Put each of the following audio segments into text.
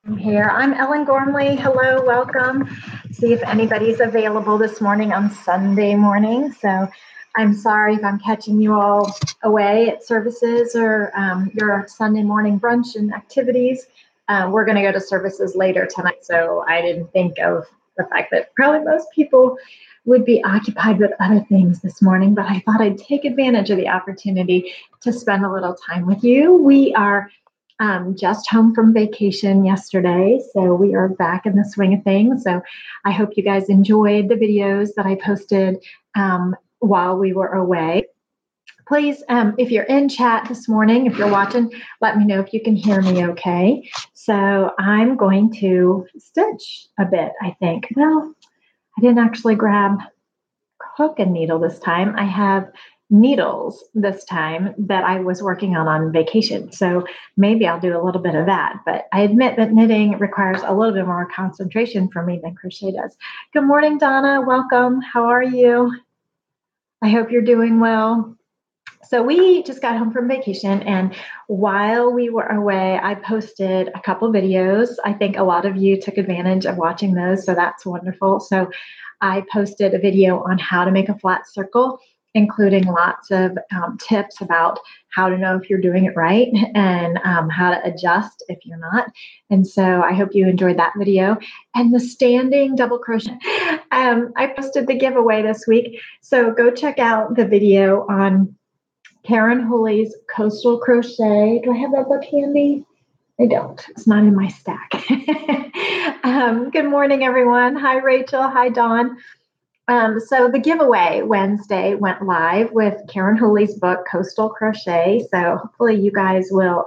I'm here. I'm Ellen Gormley. Hello, welcome. See if anybody's available this morning on Sunday morning. So I'm sorry if I'm catching you all away at services or your Sunday morning brunch and activities. We're going to go to services later tonight, so I didn't think of the fact that probably most people would be occupied with other things this morning, but I thought I'd take advantage of the opportunity to spend a little time with you. We are just home from vacation yesterday, so we are back in the swing of things. So I hope you guys enjoyed the videos that I posted while we were away. Please, if you're in chat this morning, if you're watching, let me know if you can hear me okay. So I'm going to stitch a bit, I think. No, I didn't actually grab hook and needle this time. I have needles this time that I was working on vacation. So maybe I'll do a little bit of that. But I admit that knitting requires a little bit more concentration for me than crochet does. Good morning, Donna. Welcome. How are you? I hope you're doing well. So we just got home from vacation, and while we were away, I posted a couple videos. I think a lot of you took advantage of watching those, so that's wonderful. So I posted a video on how to make a flat circle, including lots of tips about how to know if you're doing it right and how to adjust if you're not. And so I hope you enjoyed that video. And the standing double crochet, I posted the giveaway this week. So go check out the video on Karen Hooley's Coastal Crochet. Do I have that book handy? I don't. It's not in my stack. Good morning, everyone. Hi, Rachel. Hi, Dawn. So the giveaway Wednesday went live with Karen Hooley's book, Coastal Crochet. So hopefully you guys will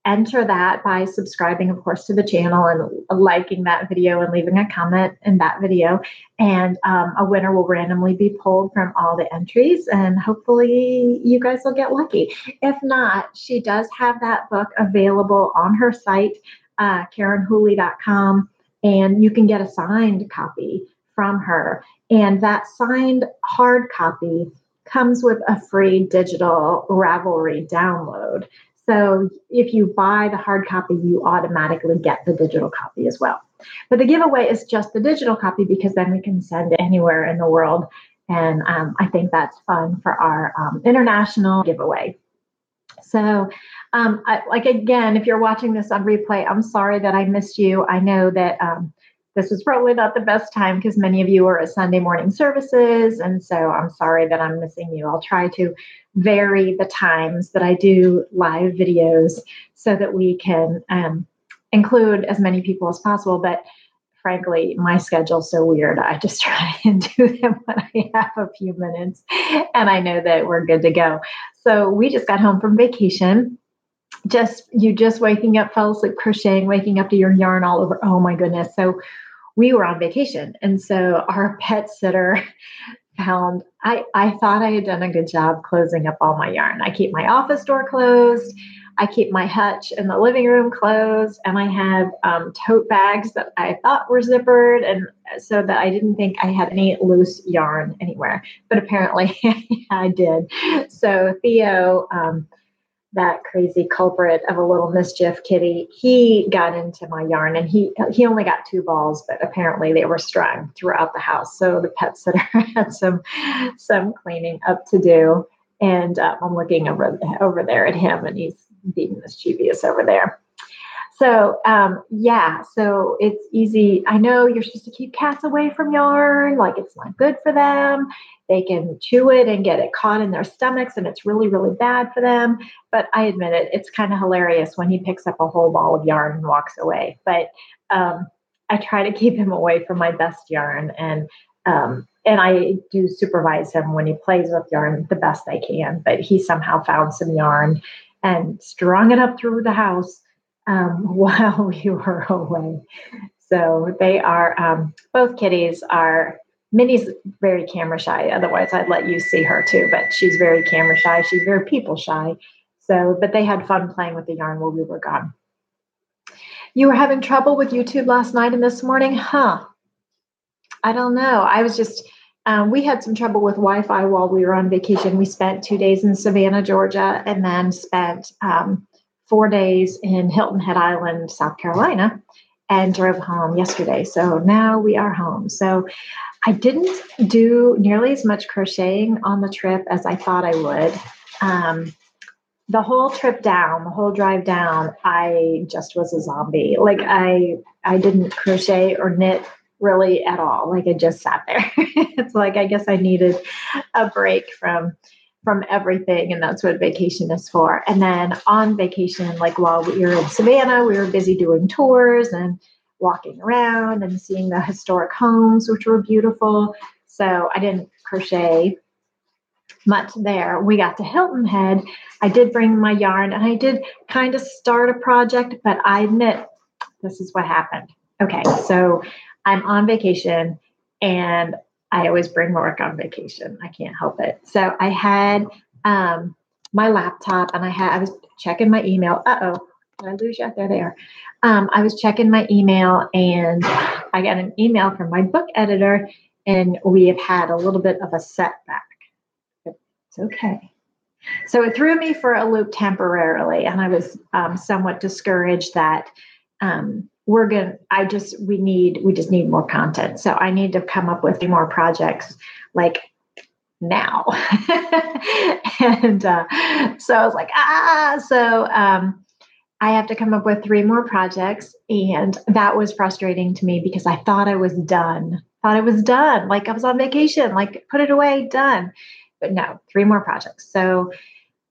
enter that by subscribing, of course, to the channel and liking that video and leaving a comment in that video. And a winner will randomly be pulled from all the entries, and hopefully you guys will get lucky. If not, she does have that book available on her site, KarenHooley.com, and you can get a signed copy from her. And that signed hard copy comes with a free digital Ravelry download. So if you buy the hard copy, you automatically get the digital copy as well. But the giveaway is just the digital copy because then we can send it anywhere in the world. And I think that's fun for our international giveaway. So again, if you're watching this on replay, I'm sorry that I missed you. I know that this was probably not the best time because many of you are at Sunday morning services. And so I'm sorry that I'm missing you. I'll try to vary the times that I do live videos so that we can include as many people as possible. But frankly, my schedule's so weird. I just try and do them when I have a few minutes and I know that we're good to go. So we just got home from vacation. Just waking up, fell asleep crocheting, waking up to your yarn all over. Oh my goodness. So we were on vacation. And so our pet sitter found, I thought I had done a good job closing up all my yarn. I keep my office door closed. I keep my hutch in the living room closed. And I have tote bags that I thought were zippered. And so that I didn't think I had any loose yarn anywhere. But apparently I did. So Theo, that crazy culprit of a little mischief kitty, he got into my yarn, and he only got 2 balls, but apparently they were strung throughout the house. So the pet sitter had some cleaning up to do, and I'm looking over there at him, and he's being mischievous over there. So so it's easy. I know you're supposed to keep cats away from yarn, like it's not good for them. They can chew it and get it caught in their stomachs, and it's really, really bad for them. But I admit it, it's kind of hilarious when he picks up a whole ball of yarn and walks away. But I try to keep him away from my best yarn, and I do supervise him when he plays with yarn the best I can. But he somehow found some yarn and strung it up through the house while we were away. So they are, both kitties are, Minnie's very camera shy. Otherwise I'd let you see her too, but she's very camera shy. She's very people shy. So, but they had fun playing with the yarn while we were gone. You were having trouble with YouTube last night and this morning? I don't know. I was just, we had some trouble with Wi-Fi while we were on vacation. We spent 2 days in Savannah, Georgia, and then spent 4 days in Hilton Head Island, South Carolina, and drove home yesterday. So now we are home. So I didn't do nearly as much crocheting on the trip as I thought I would. The whole trip down, the whole drive down, I just was a zombie. Like I didn't crochet or knit really at all. Like I just sat there. It's like I guess I needed a break from everything, and that's what vacation is for. And then on vacation, like while we were in Savannah, we were busy doing tours and walking around and seeing the historic homes, which were beautiful. So I didn't crochet much there. We got to Hilton Head. I did bring my yarn and I did kind of start a project, but I admit this is what happened. Okay, so I'm on vacation and I always bring work on vacation. I can't help it. So I had my laptop and I was checking my email. Uh-oh, did I lose you? There they are. I was checking my email and I got an email from my book editor, and we have had a little bit of a setback. It's okay. So it threw me for a loop temporarily, and I was somewhat discouraged that we just need more content. So I need to come up with more projects like now. And so I was like, so I have to come up with 3 more projects, and that was frustrating to me because I thought I was done. Like I was on vacation, like put it away, done. But no, 3 more projects. So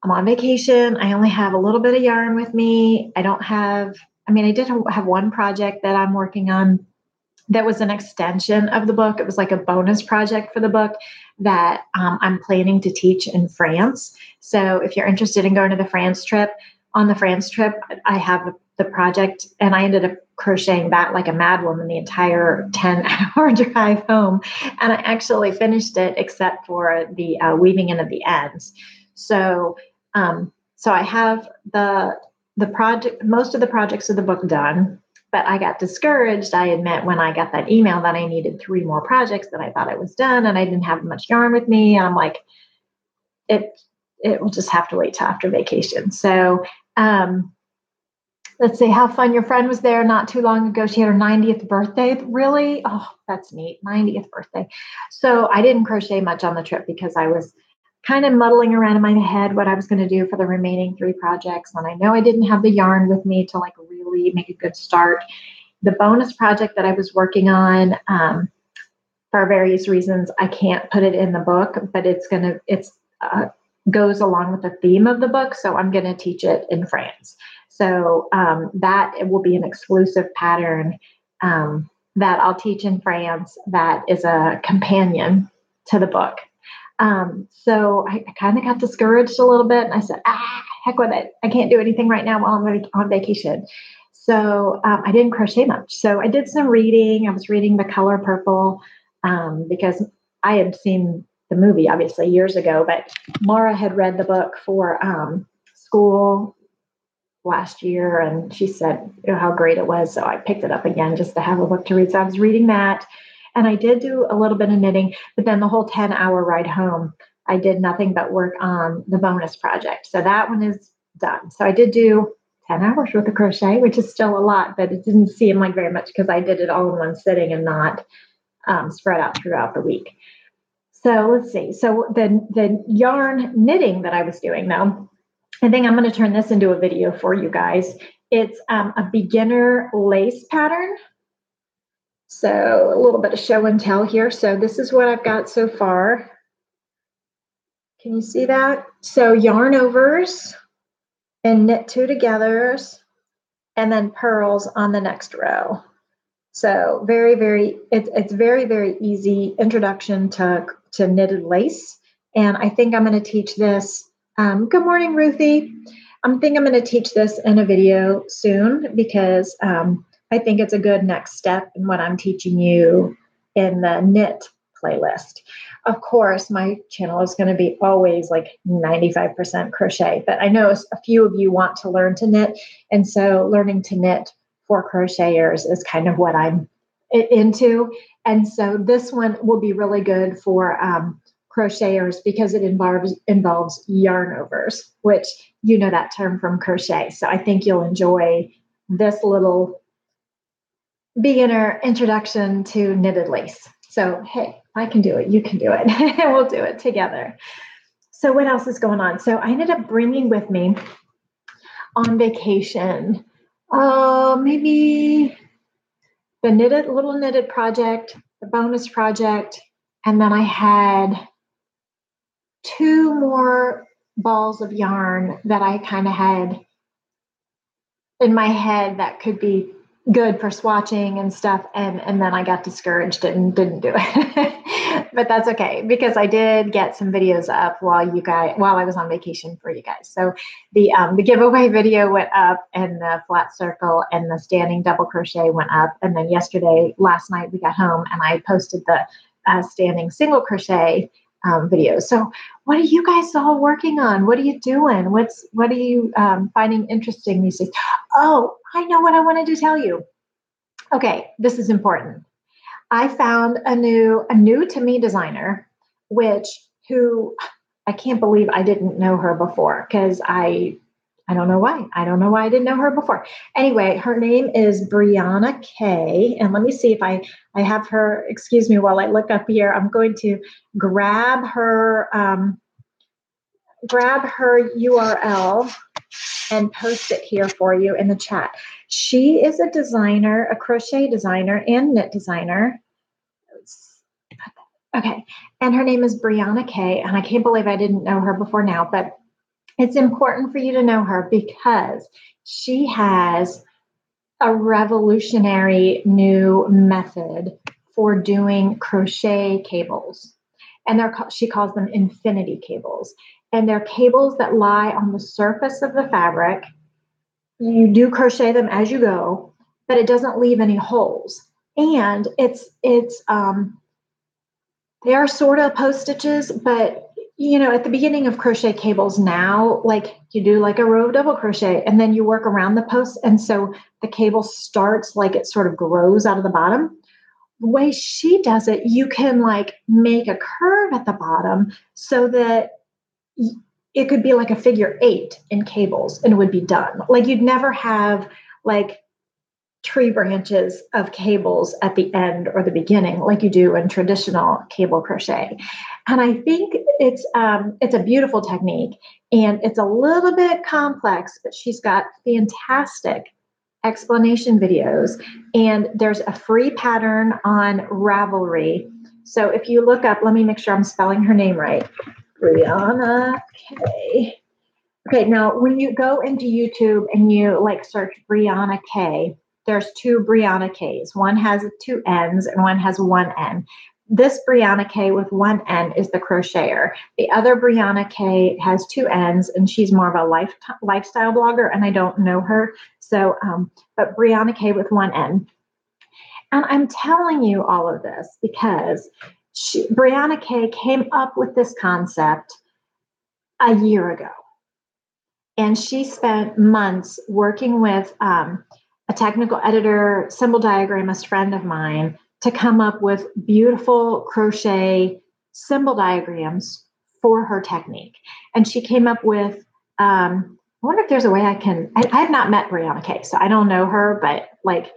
I'm on vacation. I only have a little bit of yarn with me. I did have one project that I'm working on that was an extension of the book. It was like a bonus project for the book that I'm planning to teach in France. So if you're interested in going to the France trip, I have the project, and I ended up crocheting that like a madwoman the entire 10-hour drive home. And I actually finished it except for the weaving in at the ends. So I have the project, most of the projects of the book done, but I got discouraged, I admit, when I got that email that I needed 3 more projects, that I thought I was done and I didn't have much yarn with me. And I'm like, it will just have to wait till after vacation. So let's see, how fun. Your friend was there not too long ago. She had her 90th birthday. Really? Oh, that's neat. 90th birthday. So I didn't crochet much on the trip because I was kind of muddling around in my head what I was going to do for the remaining 3 projects. And I know I didn't have the yarn with me to like really make a good start. The bonus project that I was working on, for various reasons, I can't put it in the book, but it's goes along with the theme of the book. So I'm going to teach it in France. So that it will be an exclusive pattern that I'll teach in France that is a companion to the book. So I kind of got discouraged a little bit, and I said, heck with it. I can't do anything right now while I'm on vacation. So I didn't crochet much. So I did some reading. I was reading The Color Purple because I had seen the movie, obviously, years ago, but Mara had read the book for school last year, and she said how great it was. So I picked it up again just to have a book to read. So I was reading that, and I did do a little bit of knitting, but then the whole 10-hour ride home, I did nothing but work on the bonus project. So that one is done. So I did do 10 hours worth of crochet, which is still a lot, but it didn't seem like very much because I did it all in one sitting and not spread out throughout the week. So let's see. So the yarn knitting that I was doing, though, I think I'm going to turn this into a video for you guys. It's a beginner lace pattern. So a little bit of show and tell here. So this is what I've got so far. Can you see that? So yarn overs and knit 2 togethers and then purls on the next row. So it's very, very easy introduction to knitted lace. And I think I'm going to teach this. Good morning, Ruthie. I think I'm going to teach this in a video soon because I think it's a good next step in what I'm teaching you in the knit playlist. Of course, my channel is going to be always like 95% crochet, but I know a few of you want to learn to knit. And so learning to knit for crocheters is kind of what I'm into. And so this one will be really good for crocheters because it involves yarn overs, which you know that term from crochet. So I think you'll enjoy this little beginner introduction to knitted lace. So, hey, I can do it. You can do it. We'll do it together. So what else is going on? So I ended up bringing with me on vacation, maybe the little knitted project, the bonus project, and then I had 2 more balls of yarn that I kind of had in my head that could be good for swatching and stuff. And then I got discouraged and didn't do it. But that's okay, because I did get some videos up while I was on vacation for you guys. So the giveaway video went up, and the flat circle and the standing double crochet went up. And then last night we got home and I posted the standing single crochet videos. So what are you guys all working on? What are you doing? What are you finding interesting these days? Oh, I know what I wanted to tell you. Okay, this is important. I found a new to me designer, who I can't believe I didn't know her before, because I don't know why. I don't know why I didn't know her before. Anyway, her name is Brianna Kay. And let me see if I have her, excuse me, while I look up here. I'm going to grab her URL and post it here for you in the chat. She is a designer, a crochet designer and knit designer. Okay. And her name is Brianna Kay. And I can't believe I didn't know her before now, but it's important for you to know her because she has a revolutionary new method for doing crochet cables. And she calls them infinity cables. And they're cables that lie on the surface of the fabric. You do crochet them as you go, but it doesn't leave any holes. And they are sort of post stitches, but at the beginning of crochet cables now, like you do like a row of double crochet and then you work around the post. And so the cable starts like it sort of grows out of the bottom. The way she does it, you can like make a curve at the bottom so that it could be like a figure 8 in cables and it would be done. Like you'd never have like tree branches of cables at the end or the beginning like you do in traditional cable crochet. And I think it's a beautiful technique, and it's a little bit complex, but she's got fantastic explanation videos, and there's a free pattern on Ravelry. So if you look up, let me make sure I'm spelling her name right, Brianna Kay. Okay, now when you go into YouTube and you like search Brianna Kay, there's 2 Brianna Kays. One has 2 N's and one has 1 N. This Brianna Kay with 1 N is the crocheter. The other Brianna Kay has 2 N's, and she's more of a lifestyle blogger, and I don't know her. So, but Brianna Kay with 1 N. And I'm telling you all of this because Brianna Kay came up with this concept a year ago. And she spent months working with a technical editor, symbol diagramist friend of mine to come up with beautiful crochet symbol diagrams for her technique. And she came up with, I wonder if there's a way I have not met Brianna Kay, so I don't know her, but like,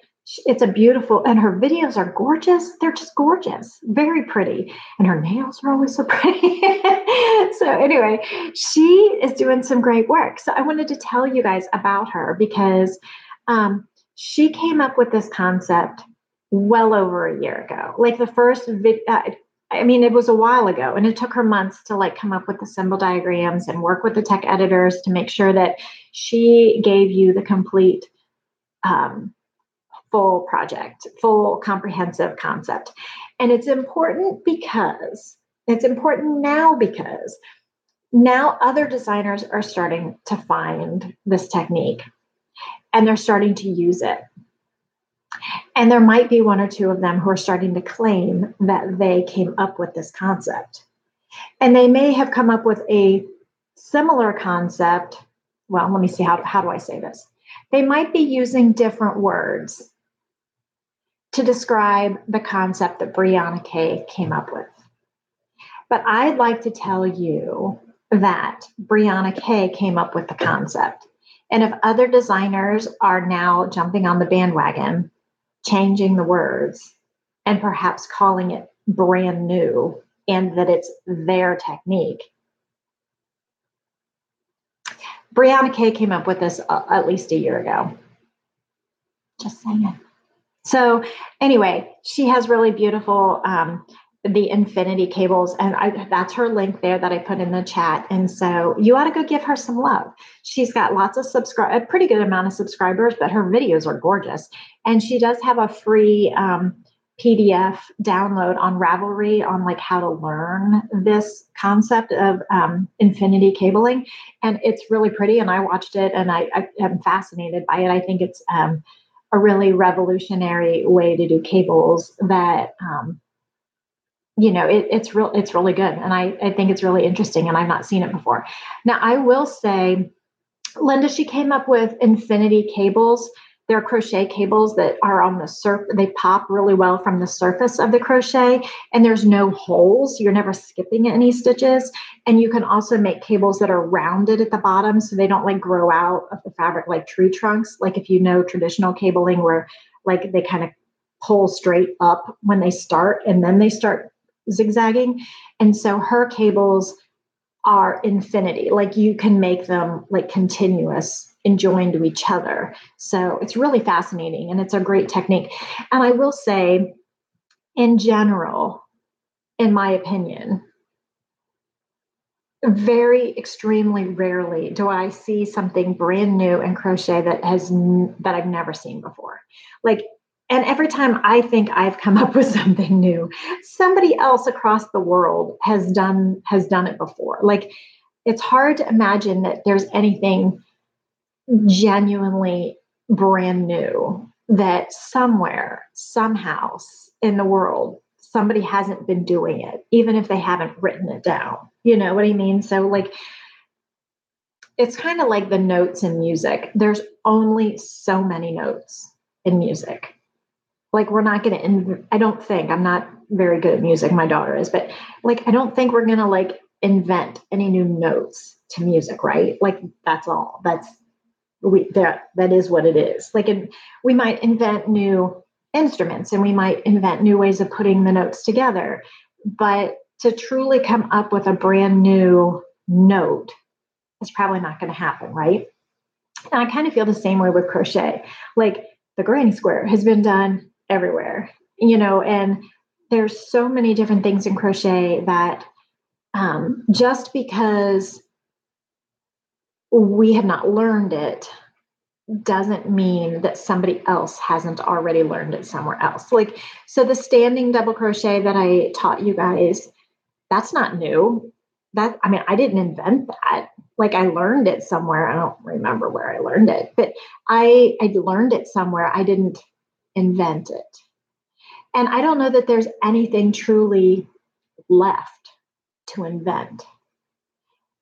it's a beautiful, and her videos are gorgeous. They're just gorgeous, very pretty. And her nails are always so pretty. So anyway, she is doing some great work. So I wanted to tell you guys about her because she came up with this concept well over a year ago. Like the first it was a while ago, and it took her months to like come up with the symbol diagrams and work with the tech editors to make sure that she gave you the complete full project, full comprehensive concept. And it's important now other designers are starting to find this technique and they're starting to use it. And there might be 1 or 2 of them who are starting to claim that they came up with this concept. And they may have come up with a similar concept. Well, let me see, how do I say this? They might be using different words to describe the concept that Brianna Kay came up with. But I'd like to tell you that Brianna Kay came up with the concept. And if other designers are now jumping on the bandwagon, changing the words, and perhaps calling it brand new, and that it's their technique. Brianna Kay came up with this at least a year ago. Just saying. So anyway, she has really beautiful the infinity cables, and that's her link there that I put in the chat. And so you ought to go give her some love. She's got lots of a pretty good amount of subscribers, but her videos are gorgeous. And she does have a free PDF download on Ravelry on like how to learn this concept of infinity cabling. And it's really pretty. And I watched it and I am fascinated by it. I think it's a really revolutionary way to do cables that, it's really good. And I think it's really interesting, and I've not seen it before. Now, I will say, Linda, she came up with infinity cables. They're crochet cables that are on the surface. They pop really well from the surface of the crochet, and there's no holes. You're never skipping any stitches. And you can also make cables that are rounded at the bottom, so they don't like grow out of the fabric like tree trunks. Like if you know traditional cabling where like they kind of pull straight up when they start and then they start zigzagging. And so her cables are infinity. Like you can make them like continuous and joined to each other. So it's really fascinating and it's a great technique. And I will say, in general, in my opinion, very extremely rarely do I see something brand new in crochet that I've never seen before. Like, and every time I think I've come up with something new, somebody else across the world has done it before. Like, it's hard to imagine that there's anything genuinely brand new that somewhere, somehow in the world, somebody hasn't been doing it, even if they haven't written it down. You know what I mean? So like, it's kind of like the notes in music. There's only so many notes in music. Like we're not going to, I don't think, I'm not very good at music, my daughter is, but like, I don't think we're going to like invent any new notes to music, right? Like that's all. That is what it is. Like, we might invent new instruments and we might invent new ways of putting the notes together, but to truly come up with a brand new note is probably not going to happen, right? And I kind of feel the same way with crochet. Like the granny square has been done everywhere, and there's so many different things in crochet that just because we have not learned it doesn't mean that somebody else hasn't already learned it somewhere else. Like, so the standing double crochet that I taught you guys, that's not new. I didn't invent that. Like I learned it somewhere. I don't remember where I learned it, but I learned it somewhere. I didn't invent it. And I don't know that there's anything truly left to invent,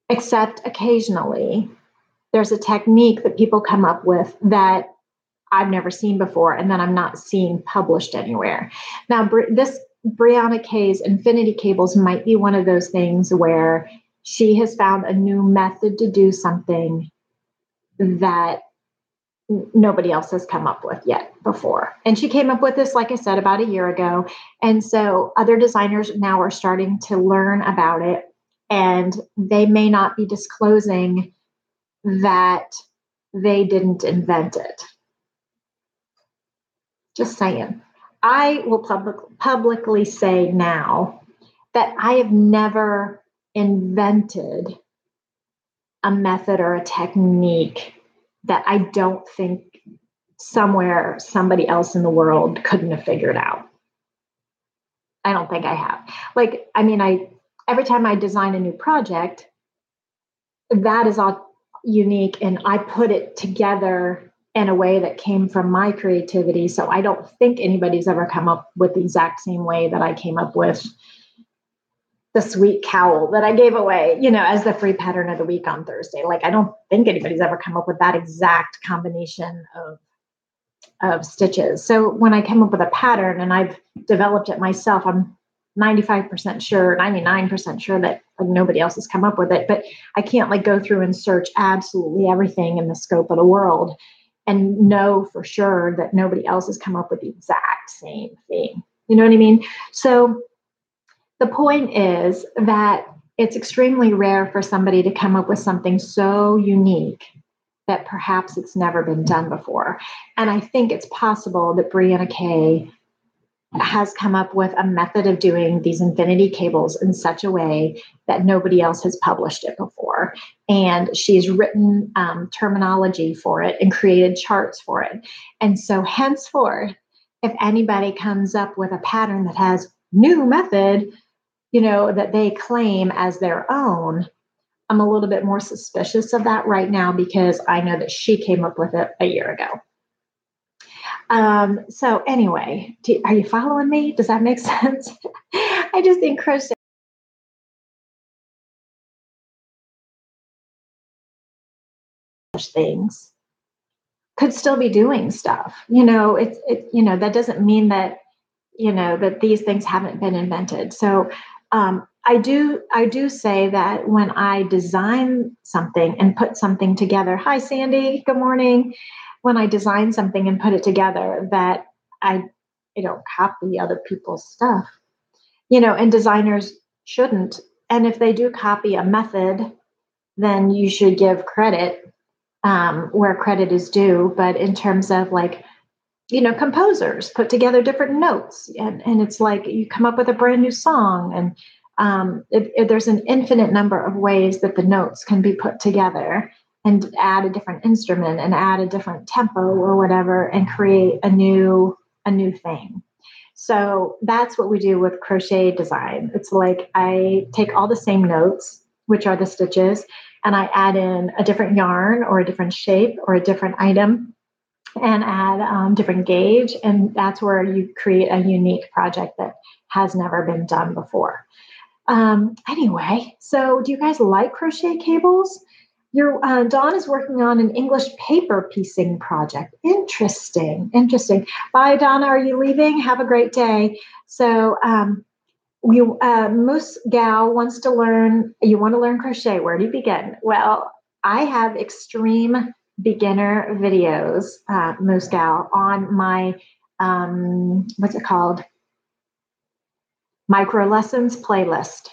except occasionally there's a technique that people come up with that I've never seen before and that I'm not seeing published anywhere. Now, this Brianna Kay's infinity cables might be one of those things where she has found a new method to do something that nobody else has come up with yet before. And she came up with this, like I said, about a year ago. And so other designers now are starting to learn about it, and they may not be disclosing that they didn't invent it. Just saying. I will publicly say now that I have never invented a method or a technique that I don't think somewhere somebody else in the world couldn't have figured out. I don't think I have. Like, every time I design a new project, that is all unique, and I put it together in a way that came from my creativity. So I don't think anybody's ever come up with the exact same way that I came up with the sweet cowl that I gave away, as the free pattern of the week on Thursday. Like, I don't think anybody's ever come up with that exact combination of stitches. So when I come up with a pattern and I've developed it myself, I'm 95% sure, 99% sure that like, nobody else has come up with it. But I can't like go through and search absolutely everything in the scope of the world and know for sure that nobody else has come up with the exact same thing. You know what I mean? So the point is that it's extremely rare for somebody to come up with something so unique that perhaps it's never been done before. And I think it's possible that Brianna Kay has come up with a method of doing these infinity cables in such a way that nobody else has published it before. And she's written terminology for it and created charts for it. And so henceforth, if anybody comes up with a pattern that has new method, that they claim as their own, I'm a little bit more suspicious of that right now because I know that she came up with it a year ago. So anyway, are you following me? Does that make sense? I just think crochet things could still be doing stuff. That doesn't mean that, that these things haven't been invented. So I do say that when I design something and put something together, hi Sandy, good morning. When I design something and put it together, that I don't copy other people's stuff, and designers shouldn't. And if they do copy a method, then you should give credit where credit is due. But in terms of like, composers put together different notes, and it's like you come up with a brand new song, and there's an infinite number of ways that the notes can be put together and add a different instrument and add a different tempo or whatever and create a new thing. So that's what we do with crochet design. It's like I take all the same notes, which are the stitches, and I add in a different yarn or a different shape or a different item and add different gauge. And that's where you create a unique project that has never been done before. Anyway, so do you guys like crochet cables? Dawn is working on an English paper piecing project. Interesting. Bye, Donna. Are you leaving? Have a great day. So Moose Gal wants to learn. You want to learn crochet. Where do you begin? Well, I have extreme beginner videos, Moose Gal, on my what's it called? Micro lessons playlist.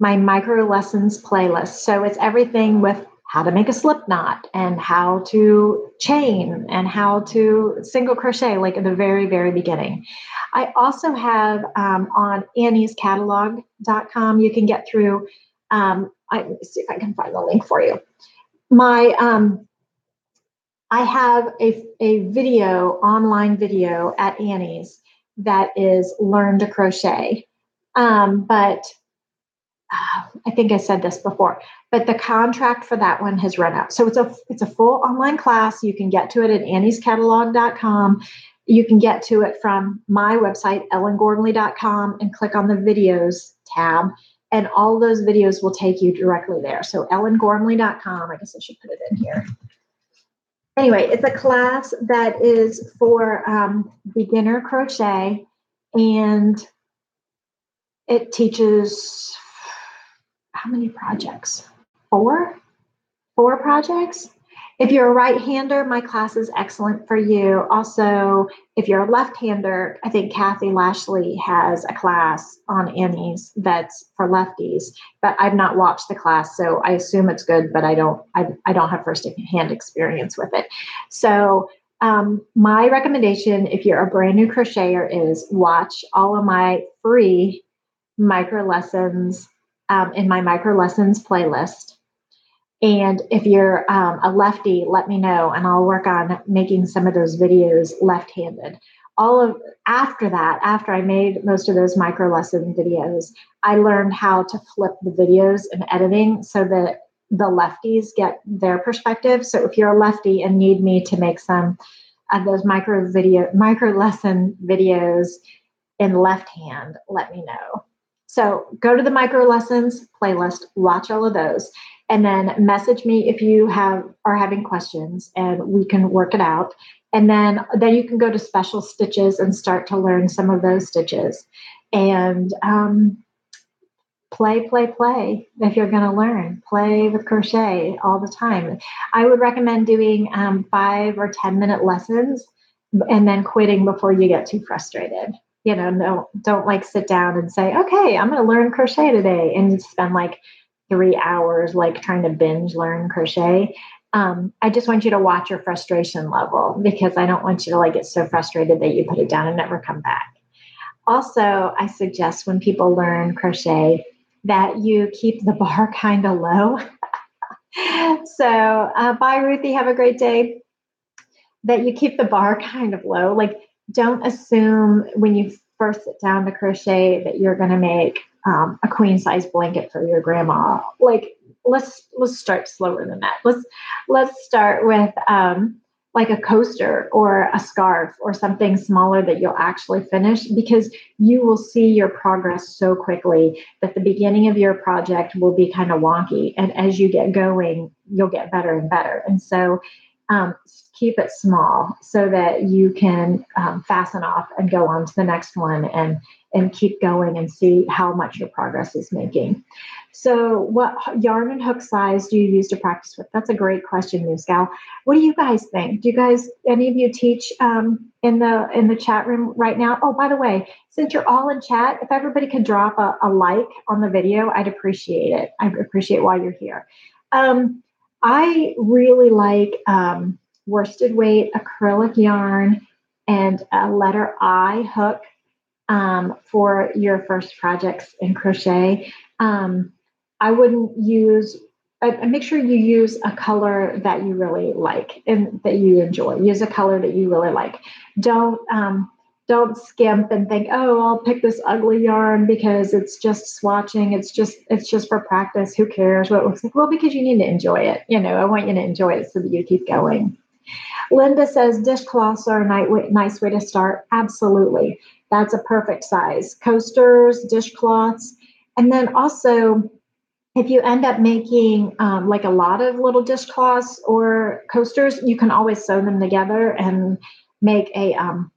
My micro lessons playlist. So it's everything with how to make a slip knot and how to chain and how to single crochet, like at the very, very beginning. I also have on anniescatalog.com, you can get through, let me see if I can find the link for you. I have a video, online video at Annie's that is Learn to Crochet. But I think I said this before, but the contract for that one has run out. So it's a full online class. You can get to it at anniescatalog.com. You can get to it from my website, ellengormley.com, and click on the videos tab. And all those videos will take you directly there. So ellengormley.com, I guess I should put it in here. Anyway, it's a class that is for beginner crochet, and it teaches how many projects? Four projects. If you're a right-hander, my class is excellent for you. Also, if you're a left-hander, I think Kathy Lashley has a class on Annie's that's for lefties, but I've not watched the class, so I assume it's good, but I don't have first-hand experience with it. So my recommendation, if you're a brand new crocheter, is watch all of my free micro lessons in my micro lessons playlist. And if you're a lefty, let me know, and I'll work on making some of those videos left-handed. After I made most of those micro lesson videos, I learned how to flip the videos in editing so that the lefties get their perspective. So if you're a lefty and need me to make some of those micro lesson videos in left hand, let me know. So go to the micro lessons playlist, watch all of those, and then message me if you are having questions, and we can work it out. And then you can go to special stitches and start to learn some of those stitches. And play, play, play. If you're going to learn, play with crochet all the time. I would recommend doing 5 or 10-minute lessons and then quitting before you get too frustrated. You know, no, don't like sit down and say, okay, I'm going to learn crochet today, and you spend like 3 hours like trying to binge learn crochet. I just want you to watch your frustration level, because I don't want you to like get so frustrated that you put it down and never come back. Also, I suggest when people learn crochet that you keep the bar kind of low. So, bye, Ruthie. Have a great day. That you keep the bar kind of low. Like, don't assume when you first sit down to crochet that you're going to make a queen size blanket for your grandma. Like, let's start slower than that. Let's start with like a coaster or a scarf or something smaller that you'll actually finish, because you will see your progress so quickly that the beginning of your project will be kind of wonky. And as you get going, you'll get better and better. And so keep it small so that you can fasten off and go on to the next one, and keep going and see how much your progress is making. So what yarn and hook size do you use to practice with? That's a great question, News Gal. What do you guys think? Do you guys, any of you teach in the chat room right now? Oh, by the way, since you're all in chat, if everybody could drop a like on the video, I'd appreciate it. I'd appreciate why you're here. I really like worsted weight acrylic yarn and a letter I hook for your first projects in crochet. I wouldn't use, make sure you use a color that you really like and that you enjoy. Use a color that you really like. Don't skimp and think, oh, I'll pick this ugly yarn because it's just swatching. It's just for practice. Who cares what it looks like? Well, because you need to enjoy it. You know, I want you to enjoy it so that you keep going. Linda says dishcloths are a nice way to start. Absolutely. That's a perfect size. Coasters, dishcloths. And then also, if you end up making like a lot of little dishcloths or coasters, you can always sew them together and make a,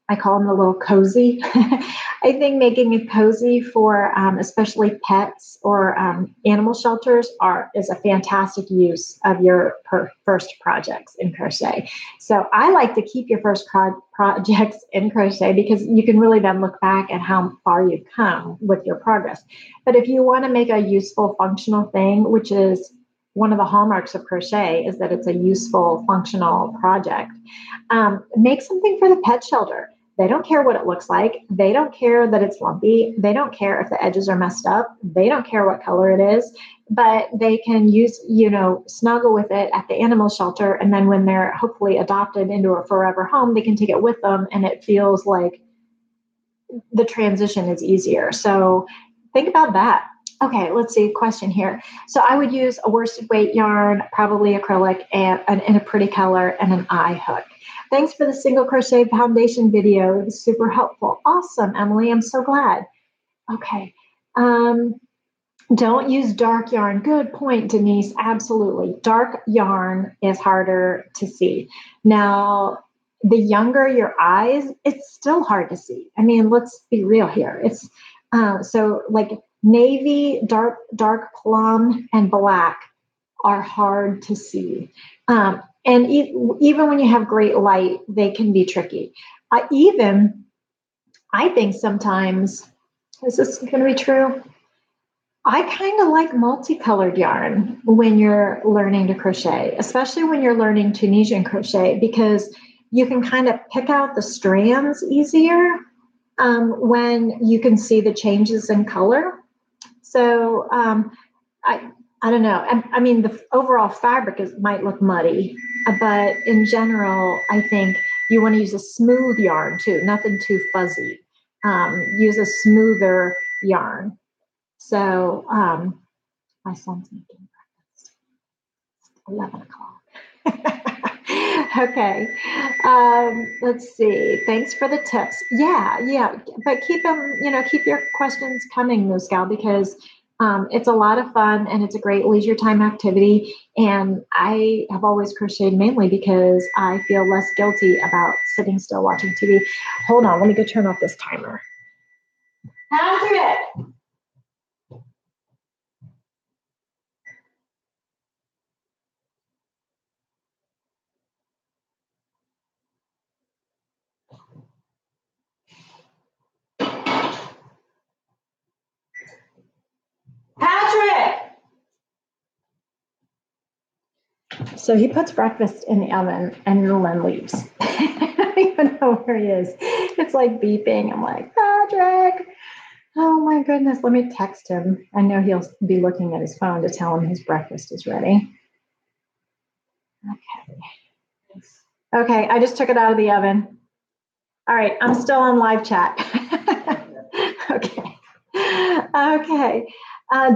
I call them a little cozy. I think making a cozy for especially pets or animal shelters is a fantastic use of your first projects in crochet. So I like to keep your first projects in crochet, because you can really then look back at how far you've come with your progress. But if you want to make a useful, functional thing, which is one of the hallmarks of crochet, is that it's a useful, functional project. Make something for the pet shelter. They don't care what it looks like. They don't care that it's lumpy. They don't care if the edges are messed up. They don't care what color it is, but they can use, snuggle with it at the animal shelter. And then when they're hopefully adopted into a forever home, they can take it with them, and it feels like the transition is easier. So think about that. Okay, let's see, question here. So I would use a worsted weight yarn, probably acrylic, and in a pretty color, and an eye hook. Thanks for the single crochet foundation video. It was super helpful. Awesome, Emily. I'm so glad. Okay. Don't use dark yarn. Good point, Denise. Absolutely. Dark yarn is harder to see. Now, the younger your eyes, it's still hard to see. I mean, let's be real here. It's so like navy, dark plum, and black are hard to see. And even when you have great light, they can be tricky. I think sometimes, is this going to be true? I kind of like multicolored yarn when you're learning to crochet, especially when you're learning Tunisian crochet, because you can kind of pick out the strands easier when you can see the changes in color. So I don't know. I mean, the overall fabric might look muddy, but in general, I think you want to use a smooth yarn too, nothing too fuzzy. Use a smoother yarn. So my son's making breakfast. 11 o'clock. Okay. Let's see. Thanks for the tips. Yeah. But keep them, keep your questions coming, Moose Gal, because it's a lot of fun and it's a great leisure time activity. And I have always crocheted mainly because I feel less guilty about sitting still watching TV. Hold on, let me go turn off this timer. Patrick. Patrick. So he puts breakfast in the oven and then leaves. I don't even know where he is. It's like beeping. I'm like, Patrick. Oh my goodness. Let me text him. I know he'll be looking at his phone to tell him his breakfast is ready. Okay. Okay. I just took it out of the oven. All right. I'm still on live chat. Okay. Okay.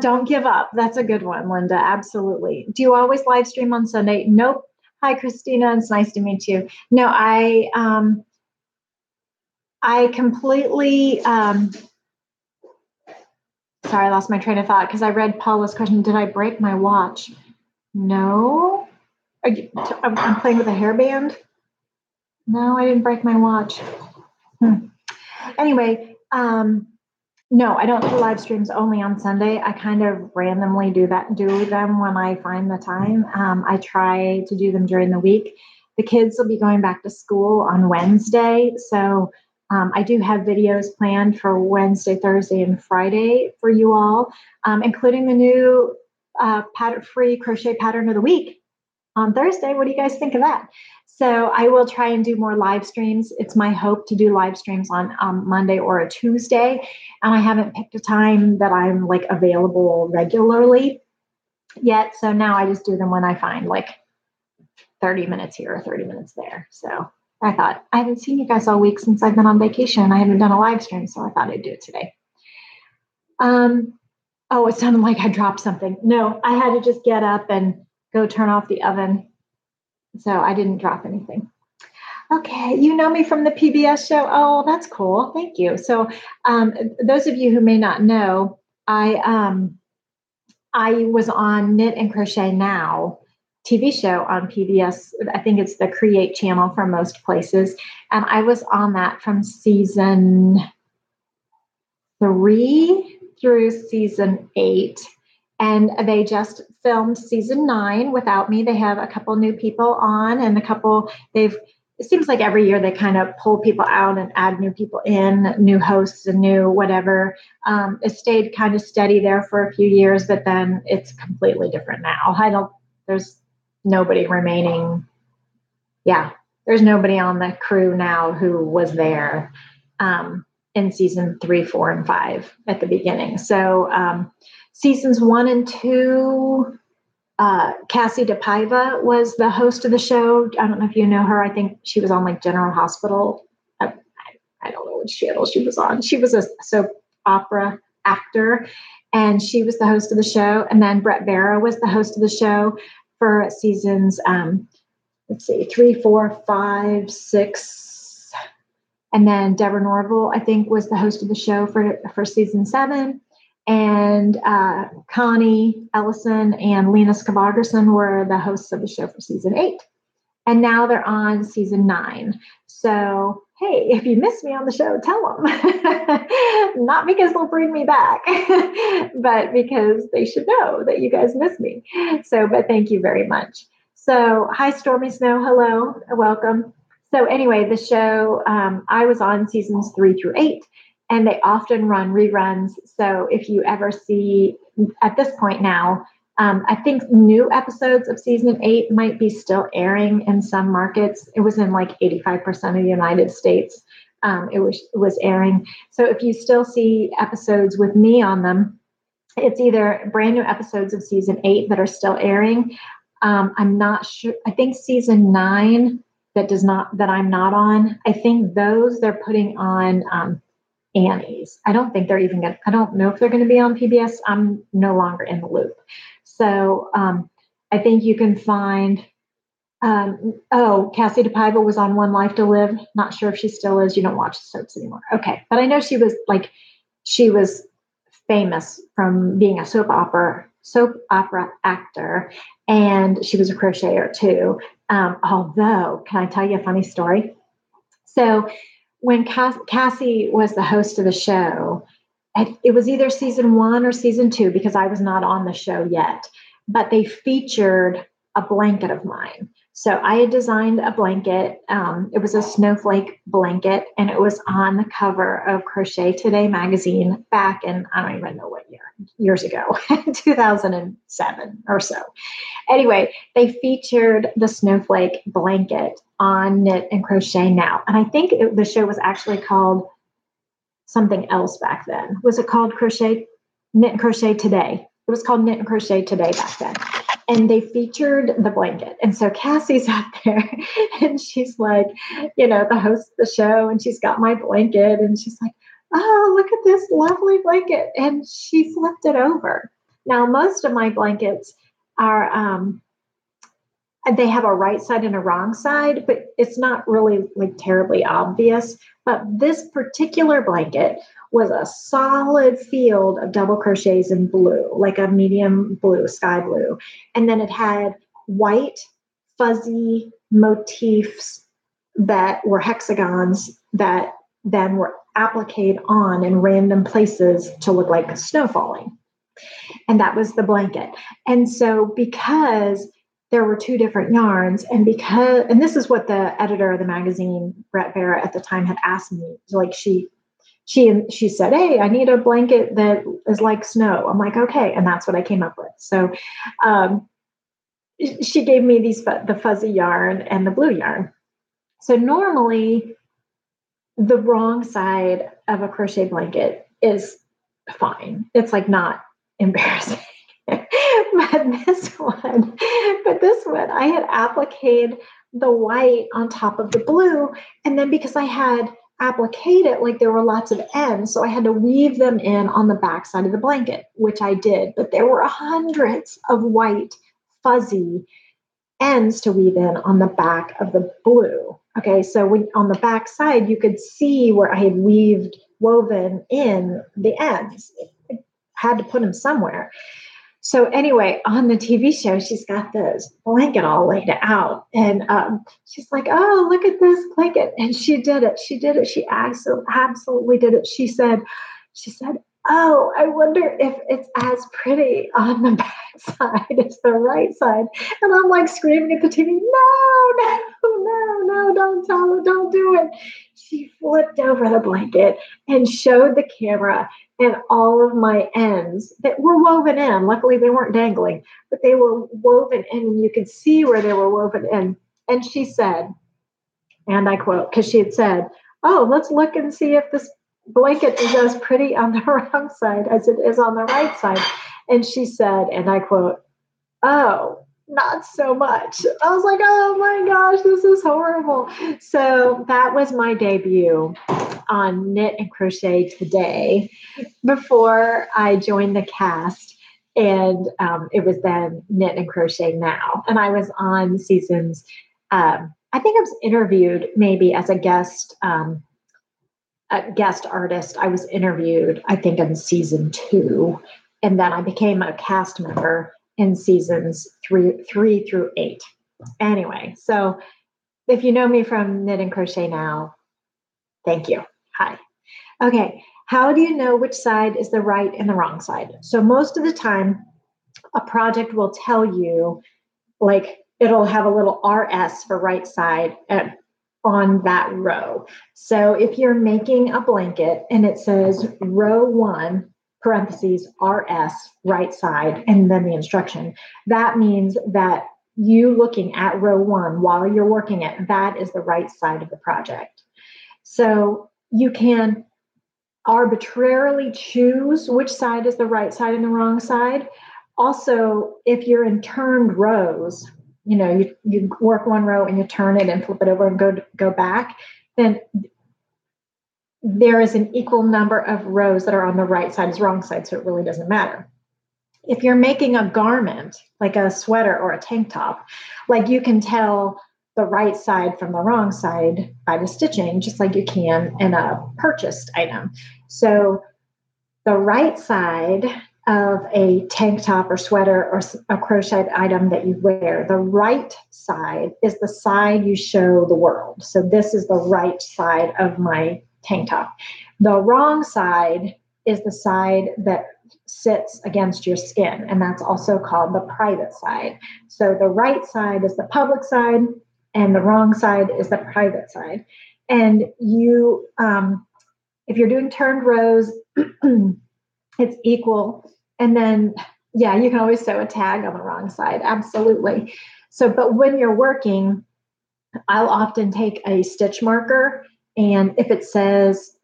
Don't give up. That's a good one, Linda. Absolutely. Do you always live stream on Sunday? Nope. Hi, Christina. It's nice to meet you. No, I completely, sorry, I lost my train of thought because I read Paula's question. Did I break my watch? No. I'm playing with a hairband. No, I didn't break my watch. Anyway, no, I don't do live streams only on Sunday. I kind of randomly do them when I find the time. I try to do them during the week. The kids will be going back to school on Wednesday. So I do have videos planned for Wednesday, Thursday, and Friday for you all, including the new free crochet pattern of the week on Thursday. What do you guys think of that? So I will try and do more live streams. It's my hope to do live streams on Monday or a Tuesday. And I haven't picked a time that I'm like available regularly yet. So now I just do them when I find like 30 minutes here or 30 minutes there. So I thought, I haven't seen you guys all week since I've been on vacation. I haven't done a live stream, so I thought I'd do it today. Oh, it sounded like I dropped something. No, I had to just get up and go turn off the oven. So I didn't drop anything. Okay, you know me from the PBS show. Oh, that's cool. Thank you. So those of you who may not know, I was on Knit and Crochet Now TV show on PBS. I think it's the Create channel for most places. And I was on that from season 3 through season 8. And they just filmed season 9 without me. They have a couple new people on and it seems like every year they kind of pull people out and add new people in, new hosts and new whatever. It stayed kind of steady there for a few years, but then it's completely different now. There's nobody remaining. Yeah, there's nobody on the crew now who was there in season 3, 4, and 5 at the beginning. So seasons 1 and 2, Cassie DePaiva was the host of the show. I don't know if you know her. I think she was on like General Hospital. I don't know which channel she was on. She was a soap opera actor, and she was the host of the show. And then Brett Vera was the host of the show for seasons, 3, 4, 5, 6. And then Deborah Norville, I think, was the host of the show for season 7. And Connie Ellison and Lena Skavagerson were the hosts of the show for season 8. And now they're on season 9. So, hey, if you miss me on the show, tell them. Not because they'll bring me back, but because they should know that you guys miss me. So, but thank you very much. So, hi, Stormy Snow. Hello. Welcome. So anyway, the show, I was on seasons 3 through 8. And they often run reruns. So if you ever see, at this point now, I think new episodes of season 8 might be still airing in some markets. It was in like 85% of the United States. It was airing. So if you still see episodes with me on them, it's either brand new episodes of season 8 that are still airing. I'm not sure. I think season 9 that I'm not on. I think those they're putting on Annie's. I don't think I don't know if they're going to be on PBS. I'm no longer in the loop. So I think you can find, Cassie DePaiva was on One Life to Live. Not sure if she still is. You don't watch the soaps anymore. Okay. But I know she was famous from being a soap opera actor, and she was a crocheter too. Although, can I tell you a funny story? So when Cassie was the host of the show, it was either season 1 or season 2 because I was not on the show yet, but they featured a blanket of mine. So I had designed a blanket. It was a snowflake blanket, and it was on the cover of Crochet Today magazine back in, I don't even know what year, years ago, 2007 or so. Anyway, they featured the snowflake blanket on Knit and Crochet Now. And I think the show was actually called something else back then. Was it called Knit and Crochet Today? It was called Knit and Crochet Today back then. And they featured the blanket. And so Cassie's out there and she's like, the host of the show, and she's got my blanket and she's like, oh, look at this lovely blanket. And she flipped it over. Now, most of my blankets are, they have a right side and a wrong side, but it's not really like terribly obvious. But this particular blanket was a solid field of double crochets in blue, like a medium blue, sky blue. And then it had white fuzzy motifs that were hexagons that then were appliqued on in random places to look like snow falling. And that was the blanket. And so because there were 2 different yarns, and this is what the editor of the magazine, Brett Barrett, at the time had asked me, like she said, hey, I need a blanket that is like snow. I'm like, okay. And that's what I came up with. So she gave me the fuzzy yarn and the blue yarn. So normally the wrong side of a crochet blanket is fine. It's like not embarrassing. But this one, I had appliqued the white on top of the blue. And then because I had appliqued it, like there were lots of ends, so I had to weave them in on the back side of the blanket, which I did. But there were hundreds of white fuzzy ends to weave in on the back of the blue. Okay, so on the back side, you could see where I had woven in the ends. I had to put them somewhere. So anyway, on the TV show, she's got this blanket all laid out, and she's like, "Oh, look at this blanket!" And she did it. She absolutely did it. She said, "Oh, I wonder if it's as pretty on the back side as the right side." And I'm like screaming at the TV, no, don't tell her, don't do it. She flipped over the blanket and showed the camera and all of my ends that were woven in. Luckily, they weren't dangling, but they were woven in, and you could see where they were woven in. And she said, and I quote, because she had said, "Oh, let's look and see if this blanket is as pretty on the wrong side as it is on the right side." And she said, and I quote, "Oh, not so much." I was like, oh my gosh, this is horrible. So that was my debut on Knit and Crochet Today before I joined the cast. And it was then Knit and Crochet Now. And I was on seasons, I think I was interviewed maybe as a guest artist. I was interviewed, I think, in season 2. And then I became a cast member in seasons 3 through 8. Anyway, so if you know me from Knit and Crochet Now, thank you. Hi. Okay. How do you know which side is the right and the wrong side? So most of the time, a project will tell you, like, it'll have a little RS for right side on that row. So if you're making a blanket and it says row 1, parentheses, RS, right side, and then the instruction, that means that you looking at row 1 while you're working it, that is the right side of the project. So you can arbitrarily choose which side is the right side and the wrong side. Also, if you're in turned rows, you work one row and you turn it and flip it over and go back, then there is an equal number of rows that are on the right side as wrong side, so it really doesn't matter. If you're making a garment, like a sweater or a tank top, like you can tell the right side from the wrong side by the stitching, just like you can in a purchased item. So the right side of a tank top or sweater or a crocheted item that you wear, the right side is the side you show the world. So this is the right side of my tank top. The wrong side is the side that sits against your skin, and that's also called the private side. So the right side is the public side, and the wrong side is the private side. And you, if you're doing turned rows, it's equal. And then, yeah, you can always sew a tag on the wrong side. Absolutely. So, but when you're working, I'll often take a stitch marker, and if it says,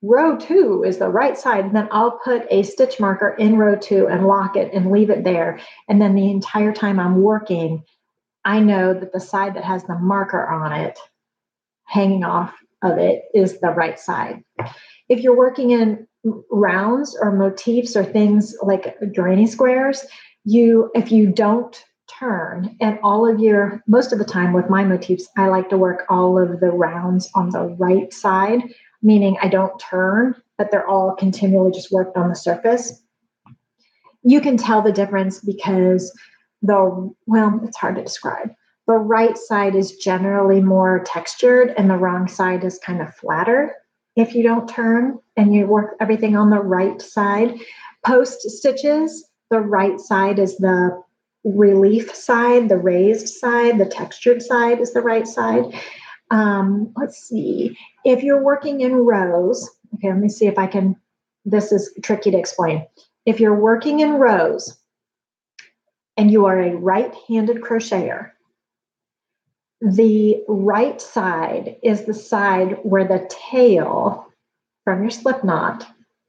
row 2 is the right side, then I'll put a stitch marker in row 2 and lock it and leave it there. And then the entire time I'm working, I know that the side that has the marker on it, hanging off of it, is the right side. If you're working in rounds or motifs or things like granny squares, if you don't turn, and most of the time with my motifs, I like to work all of the rounds on the right side, meaning I don't turn, but they're all continually just worked on the surface. You can tell the difference because it's hard to describe. The right side is generally more textured and the wrong side is kind of flatter if you don't turn and you work everything on the right side. Post stitches, the right side is the relief side, the raised side, the textured side is the right side. Let's see. If you're working in rows, okay, let me see if I can, this is tricky to explain. If you're working in rows and you are a right-handed crocheter, the right side is the side where the tail from your slip knot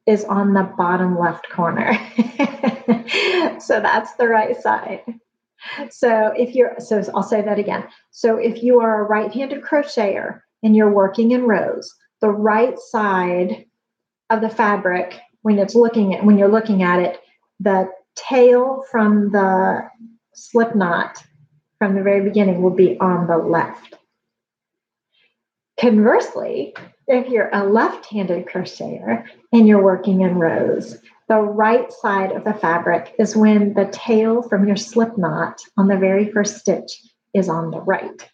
is on the bottom left corner. So that's the right side. So I'll say that again. So if you are a right-handed crocheter and you're working in rows, the right side of the fabric, when you're looking at it, the tail from the slip knot from the very beginning will be on the left. Conversely, if you're a left-handed crocheter and you're working in rows, the right side of the fabric is when the tail from your slip knot on the very first stitch is on the right.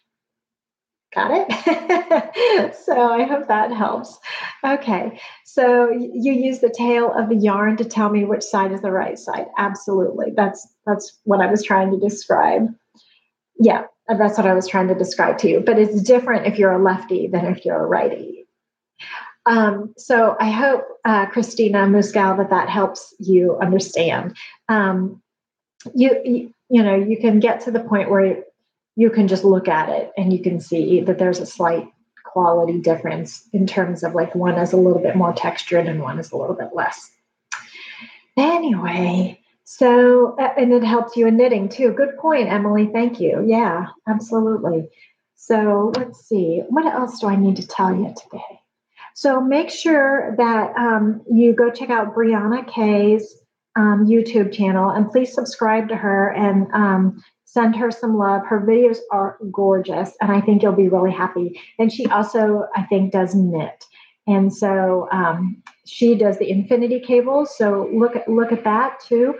Got it? So I hope that helps. Okay, so you use the tail of the yarn to tell me which side is the right side. Absolutely. That's what I was trying to describe. Yeah, that's what I was trying to describe to you. But it's different if you're a lefty than if you're a righty. So I hope, Christina Muscal, that helps you understand. You can get to the point where you can just look at it and you can see that there's a slight quality difference in terms of like one is a little bit more textured and one is a little bit less. Anyway, so, and it helps you in knitting too. Good point, Emily. Thank you. Yeah, absolutely. So let's see. What else do I need to tell you today? So make sure that you go check out Brianna Kay's YouTube channel, and please subscribe to her and send her some love. Her videos are gorgeous, and I think you'll be really happy. And she also, I think, does knit. And so she does the infinity cables. So look at that too.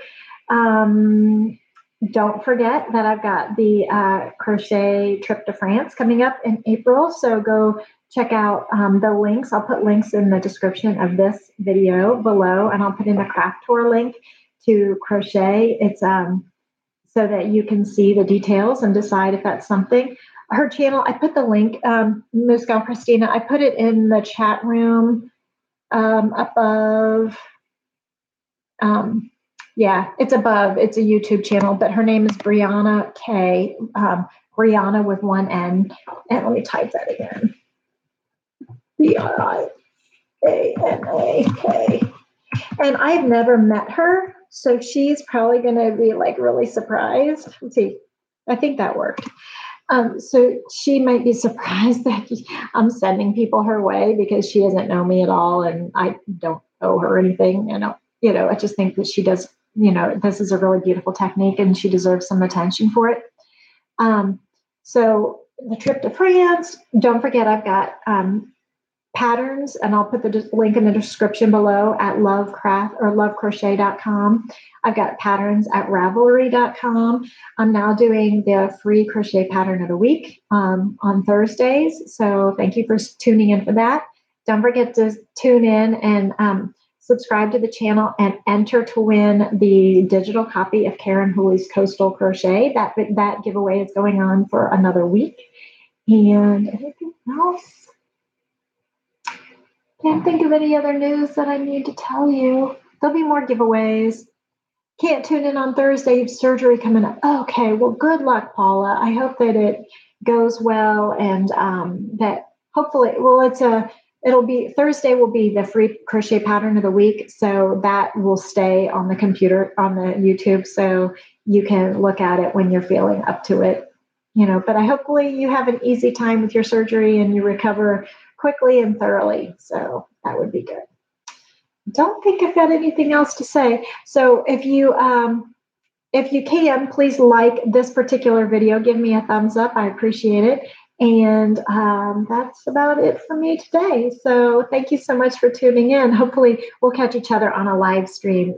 Don't forget that I've got the crochet trip to France coming up in April. So go check out the links. I'll put links in the description of this video below, and I'll put in a craft tour link to crochet. It's so that you can see the details and decide if that's something. Her channel, I put the link, Muscal Christina, I put it in the chat room above. Yeah, it's above. It's a YouTube channel, but her name is Brianna K. Brianna with one N. And let me type that again. Brianna-K. And I've never met her, so she's probably going to be like really surprised. Let's see. I think that worked. So she might be surprised that I'm sending people her way because she doesn't know me at all, and I don't owe her anything. I just think that she does. This is a really beautiful technique, and she deserves some attention for it. So the trip to France. Don't forget, I've got patterns, and I'll put the link in the description below at lovecrochet.com. I've got patterns at Ravelry.com. I'm now doing the free crochet pattern of the week on Thursdays. So thank you for tuning in for that. Don't forget to tune in and subscribe to the channel, and enter to win the digital copy of Karen Hooley's Coastal Crochet. That giveaway is going on for another week. And anything else? Can't think of any other news that I need to tell you. There'll be more giveaways. Can't tune in on Thursday. Surgery coming up. Okay, well, good luck, Paula. I hope that it goes well, and that hopefully, well, it'll be Thursday will be the free crochet pattern of the week, so that will stay on the computer on the YouTube, so you can look at it when you're feeling up to it. But hopefully you have an easy time with your surgery and you recover quickly and thoroughly. So that would be good. Don't think I've got anything else to say. So if you can, please like this particular video. Give me a thumbs up. I appreciate it. And that's about it for me today. So thank you so much for tuning in. Hopefully we'll catch each other on a live stream.